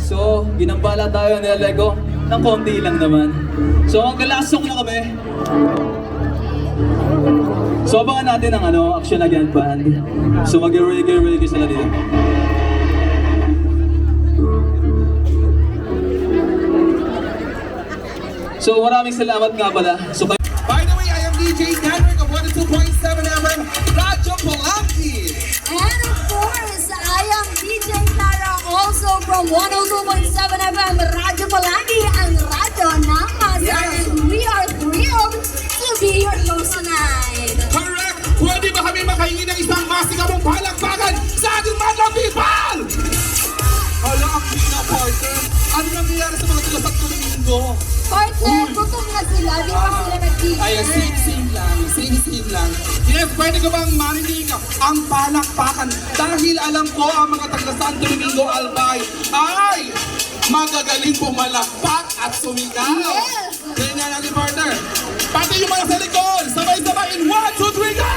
So, ginambala tayo ni Lego ng konti lang naman. So, hanggang last song na kami. So, abangan natin ang Action Again Band. So, mag-reggae sila dito. So, maraming salamat nga pala. So, by the way, I am DJ Henrik of 102.7 FM, Radyo Palangi. And of course, I am DJ Clara, also from 102.7 FM, Radyo Palangi, ang radyo ng masa. And we are thrilled to be your host tonight. Correct! Pwede ba kami makahingi ng isang masigabong palakpakan sa ating madlang people? Hala, ang partner. Ano nangyayari sa mga tigasat ko ng linggo? Partner, gutom na sila, di pa sila nag-DJ. Ay, same lang. Yes, pwede ko bang marinig ang palakpakan? Dahil alam ko ang mga taga Santo Domingo Albay ay magagaling pumalakpak at sumigaw. Yes! Ganyan natin, partner. Pati yung mga sa likod, sabay-sabay in 1, 2, 3, go!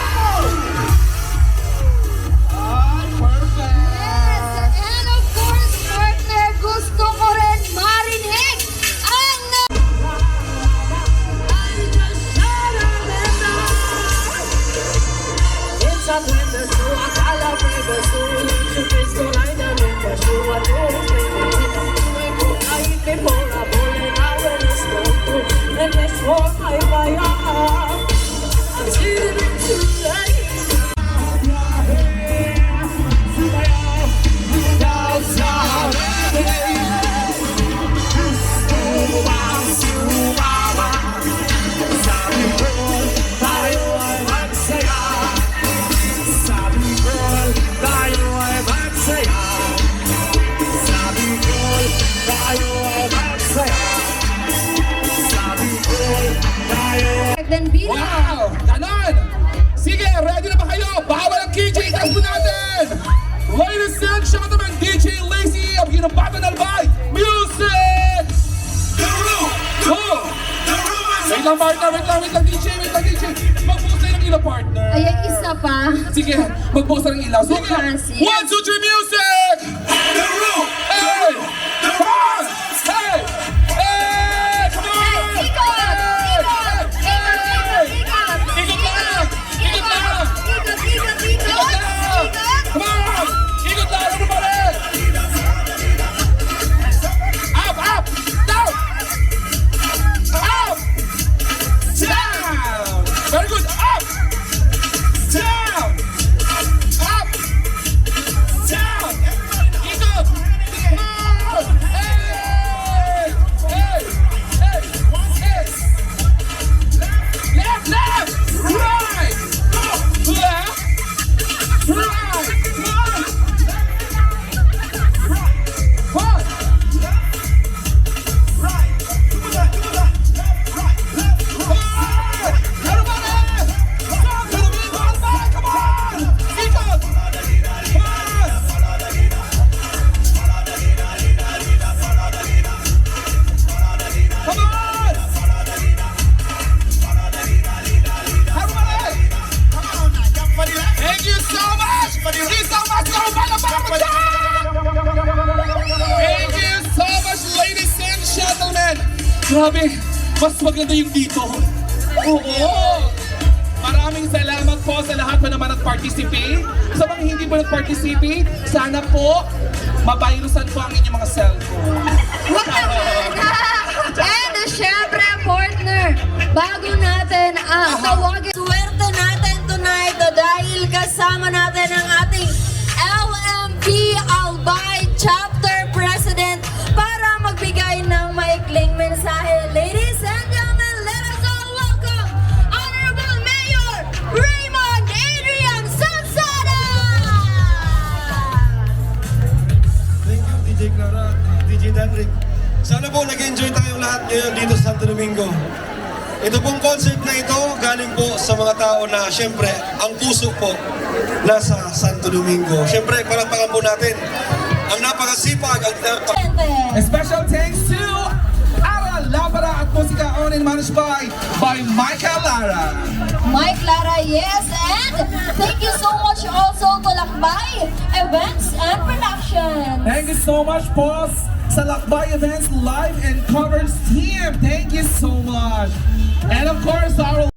Perfect! Yes! And of course, partner, gusto ko rin marinig ang Wow! Ganon! Sige, ready na ba kayo? Bawal ang KJ, taas po natin! Ladies and gentlemen, DJ Lazy of Ginambatan Albay, music! Go! Wait lang, partner, wait lang, DJ. Magbukas tayo ng ilaw, partner. ay, ang isa pa. Sige, magbukas tayo ng ilaw. Sige, Bukas, 1, 2, 3, music! Hey! Come on! Hey! Hey! Come on! Come on! Ikot lang! Ano ba rin? Up! Down! Up! Down! Very good! Up! Down! Up! Down! Ikot! Come on! Hey! Left! Right! Left! Right! Thank you so much! Thank you so much, ladies and gentlemen! Grabe, mas maganda yung dito. Oo! maraming salamat po sa lahat pa naman nag-participate. Sa mga hindi po nag-participate, sana po mabirusan po ang inyong mga cellphone. Wag naman! And syempre, partner, bago natin tawagin, swerte natin tonight dahil kasama natin ang ating LMP Albay Chapter President para magbigay ng maikling mensahe. Ladies and gentlemen, let us all welcome Honorable Mayor Raymond Adrian Sansada! Thank you, DJ Clara, DJ Danrick. Sana po nag-enjoy tayong lahat ngayon dito sa Santo Domingo. Ito pong concert na ito galing po sa mga tao na siyempre ang puso po nasa Santo Domingo. Siyempre, palakpakan po natin ang napakasipag, A special thanks to Ara Labara at musika owned and managed by Michael Lara. Mike Lara, yes, and thank you so much also to Lakbay Events and Production. Thank you so much, boss, sa Lakbay Events Live and Covers team. Thank you so much. And of course, our